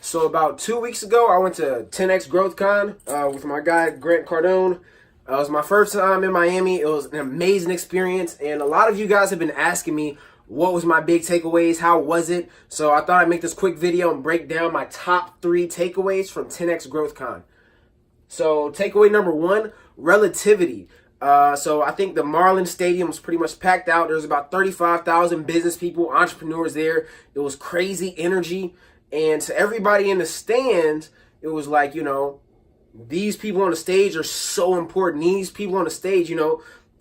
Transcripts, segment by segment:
So about 2 weeks ago, I went to 10X Growth Con with my guy, Cardone. It was my first time in Miami. It was an amazing experience. And a lot of you guys have been asking me, what was my big takeaways? How was it? So I thought I'd make this quick video and break down my top 3 takeaways from 10X Growth Con. So takeaway number 1, relativity. So I think the Marlin Stadium was pretty much packed out. There was about 35,000 business people, entrepreneurs there. It was crazy energy. And to everybody in the stands, it was like, these people on the stage are so important. These people on the stage,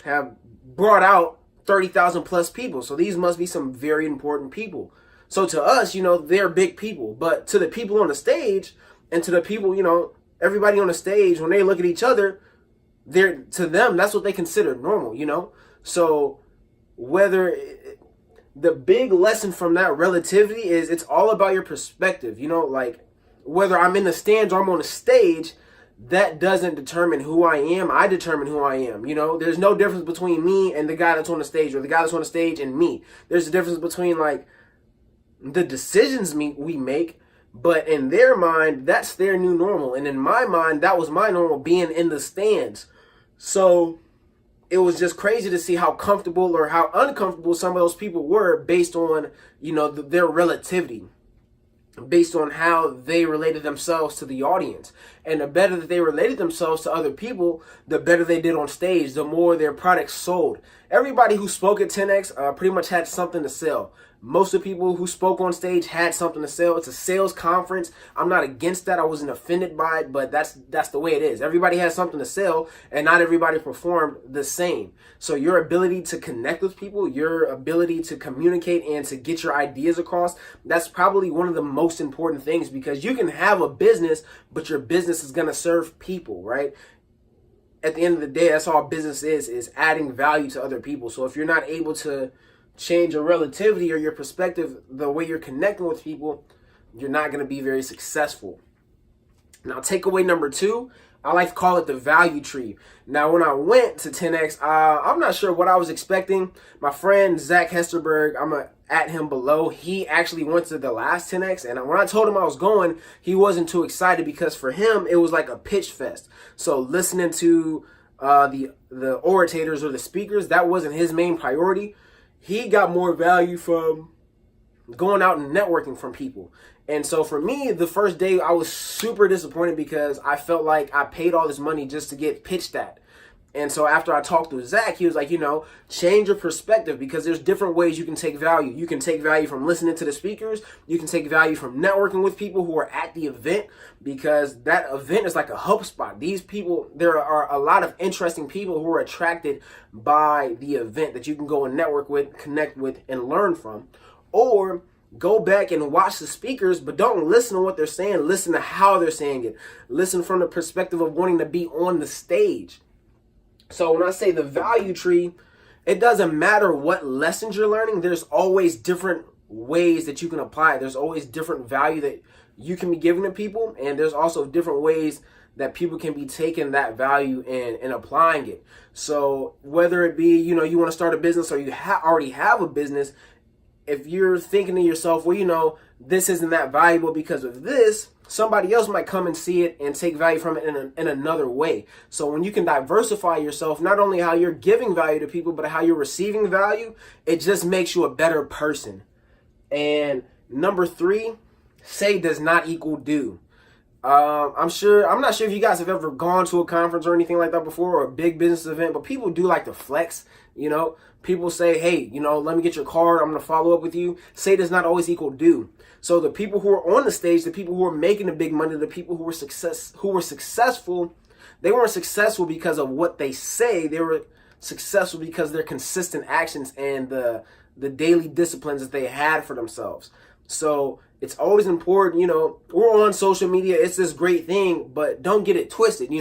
have brought out 30,000 plus people. So these must be some very important people. So to us, they're big people. But to the people on the stage and to the people, everybody on the stage, when they look at each other, to them, that's what they consider normal, So whether the big lesson from that relativity is it's all about your perspective, like whether I'm in the stands or I'm on the stage, that doesn't determine who I am. I determine who I am. There's no difference between me and the guy that's on the stage or the guy that's on the stage and me. There's a difference between like the decisions we make, but in their mind, that's their new normal. And in my mind, that was my normal, being in the stands. So it was just crazy to see how comfortable or how uncomfortable some of those people were based on, their relativity, based on how they related themselves to the audience. And the better that they related themselves to other people, the better they did on stage, the more their products sold. Everybody who spoke at 10X pretty much had something to sell. Most of the people who spoke on stage had something to sell. It's a sales conference. I'm not against that. I wasn't offended by it, but that's the way it is. Everybody has something to sell, and not everybody performed the same. So your ability to connect with people, your ability to communicate and to get your ideas across, that's probably one of the most important things, because you can have a business, but your business is going to serve people, right? At the end of the day, that's all business is adding value to other people. So if you're not able to change your relativity or your perspective, the way you're connecting with people, you're not going to be very successful. Now, takeaway number 2, I like to call it the value tree. Now, when I went to 10X, I'm not sure what I was expecting. My friend Zach Hesterberg, I'm going to at him below. He actually went to the last 10X, and when I told him I was going, he wasn't too excited, because for him, it was like a pitch fest. So listening to the orators or the speakers, that wasn't his main priority. He got more value from going out and networking from people. And so for me, the first day, I was super disappointed because I felt like I paid all this money just to get pitched at. And so after I talked to Zach, he was like, change your perspective, because there's different ways you can take value. You can take value from listening to the speakers. You can take value from networking with people who are at the event, because that event is like a hub spot. These people, there are a lot of interesting people who are attracted by the event that you can go and network with, connect with, and learn from. Or go back and watch the speakers, but don't listen to what they're saying. Listen to how they're saying it. Listen from the perspective of wanting to be on the stage. So when I say the value tree, it doesn't matter what lessons you're learning. There's always different ways that you can apply it. There's always different value that you can be giving to people. And there's also different ways that people can be taking that value and applying it. So whether it be, you want to start a business or you already have a business, if you're thinking to yourself, well, this isn't that valuable because of this, somebody else might come and see it and take value from it in another way. So when you can diversify yourself, not only how you're giving value to people, but how you're receiving value, it just makes you a better person. And number 3, say does not equal do. I'm not sure if you guys have ever gone to a conference or anything like that before, or a big business event, but people do like to flex. People say, hey, let me get your card. I'm going to follow up with you. Say does not always equal do. So the people who are on the stage, the people who are making the big money, the people who were successful, they weren't successful because of what they say. They were successful because of their consistent actions and the daily disciplines that they had for themselves. So it's always important, we're on social media. It's this great thing, but don't get it twisted.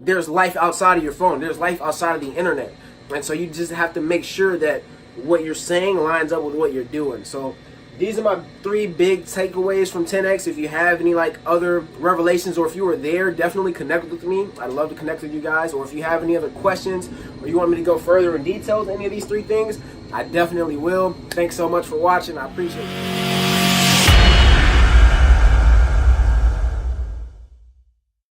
There's life outside of your phone. There's life outside of the internet. And so you just have to make sure that what you're saying lines up with what you're doing. So these are my 3 big takeaways from 10X. If you have any other revelations, or if you were there, definitely connect with me. I'd love to connect with you guys. Or if you have any other questions, or you want me to go further in detail with any of these 3 things, I definitely will. Thanks so much for watching. I appreciate it.